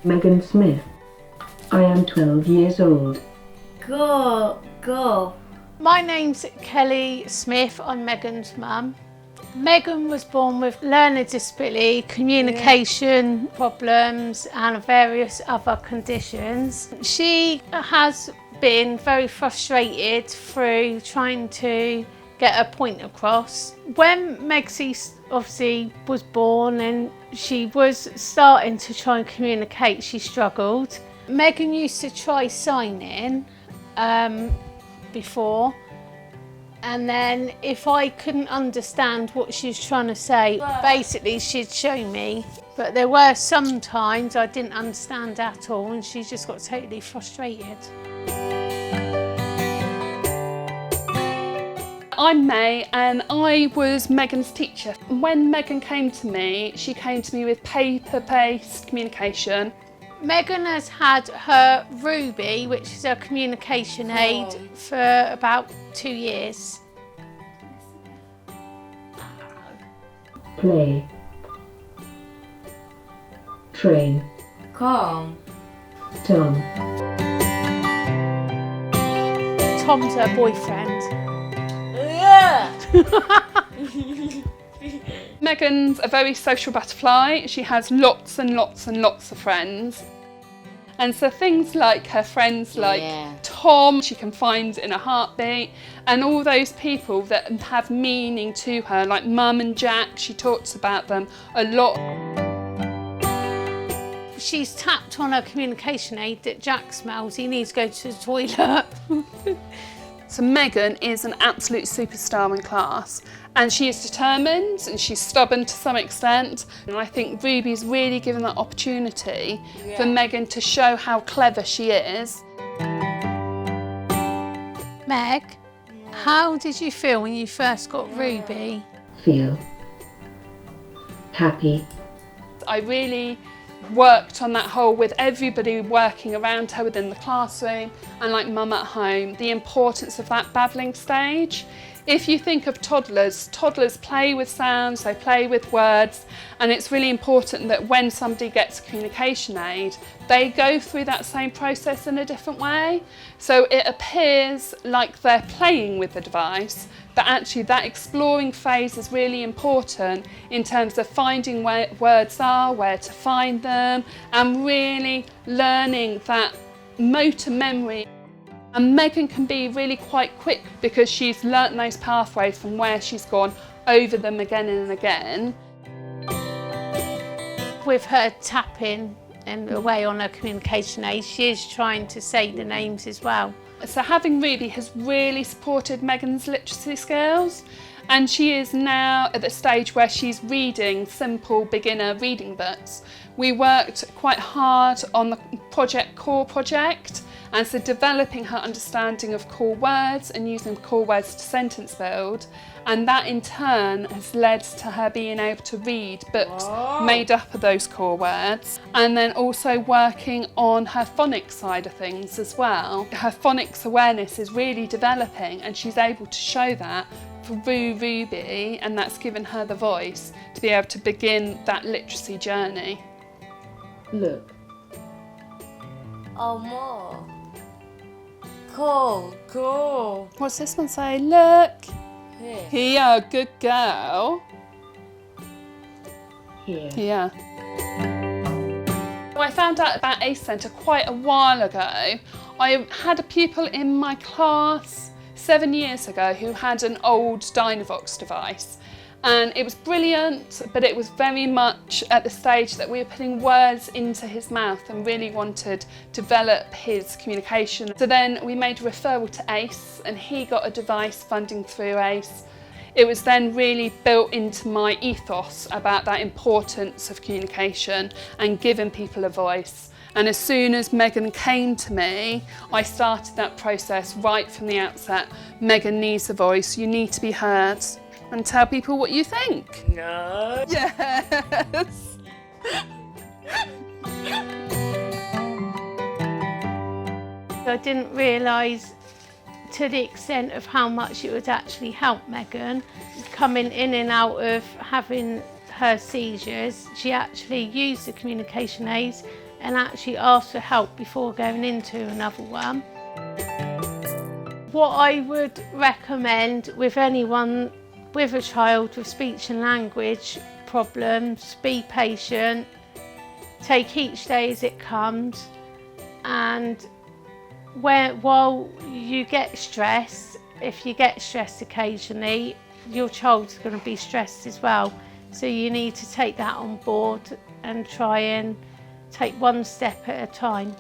Megan Smith. I am 12 years old. Go. My name's Kelly Smith. I'm Megan's mum. Megan was born with learning disability, communication problems and various other conditions. She has been very frustrated through trying to get her point across. When Megsie obviously was born and she was starting to try and communicate, she struggled. Megan used to try signing before, and then if I couldn't understand what she was trying to say, basically she'd show me. But there were some times I didn't understand at all and she just got totally frustrated. I'm May and I was Megan's teacher. When Megan came to me, she came to me with paper-based communication. Megan has had her Ruby, which is her communication aid, for about 2 years. Play. Train. Come. Tom. Tom's her boyfriend. Megan's a very social butterfly. She has lots and lots and lots of friends. And so things like her friends like Tom, she can find in a heartbeat, and all those people that have meaning to her, like Mum and Jack, she talks about them a lot. She's tapped on her communication aid that Jack smells, he needs to go to the toilet. So Megan is an absolute superstar in class, and she is determined and she's stubborn to some extent. And I think Ruby's really given that opportunity for Megan to show how clever she is. Meg, how did you feel when you first got Ruby? Feel. Happy. I really worked on that whole, with everybody working around her within the classroom and like Mum at home, the importance of that babbling stage. If you think of toddlers play with sounds, they play with words, and it's really important that when somebody gets a communication aid, they go through that same process in a different way. So it appears like they're playing with the device, but actually that exploring phase is really important in terms of finding where words are, where to find them, and really learning that motor memory. And Megan can be really quite quick because she's learnt those pathways from where she's gone over them again and again. With her tapping and away on her communication aid, she is trying to say the names as well. So having Ruby has really supported Megan's literacy skills, and she is now at the stage where she's reading simple beginner reading books. We worked quite hard on the core project, and so developing her understanding of core words and using core words to sentence build, and that in turn has led to her being able to read books made up of those core words, and then also working on her phonics side of things as well. Her phonics awareness is really developing, and she's able to show that through Ruby, and that's given her the voice to be able to begin that literacy journey. Look. Oh, more. Cool. What's this one say? Look. Here. Here, good girl. Here. Yeah. I found out about ACE Centre quite a while ago. I had a pupil in my class 7 years ago who had an old Dynavox device, and it was brilliant, but it was very much at the stage that we were putting words into his mouth and really wanted to develop his communication. So then we made a referral to ACE, and he got a device funding through ACE. It was then really built into my ethos about that importance of communication and giving people a voice. And as soon as Megan came to me, I started that process right from the outset. Megan needs a voice, you need to be heard, and tell people what you think. No. Yes. I didn't realise to the extent of how much it would actually help Megan. Coming in and out of having her seizures, she actually used the communication aids and actually ask for help before going into another one. What I would recommend with anyone with a child with speech and language problems, be patient, take each day as it comes, and while you get stressed, if you get stressed occasionally, your child's going to be stressed as well. So you need to take that on board and try and take one step at a time.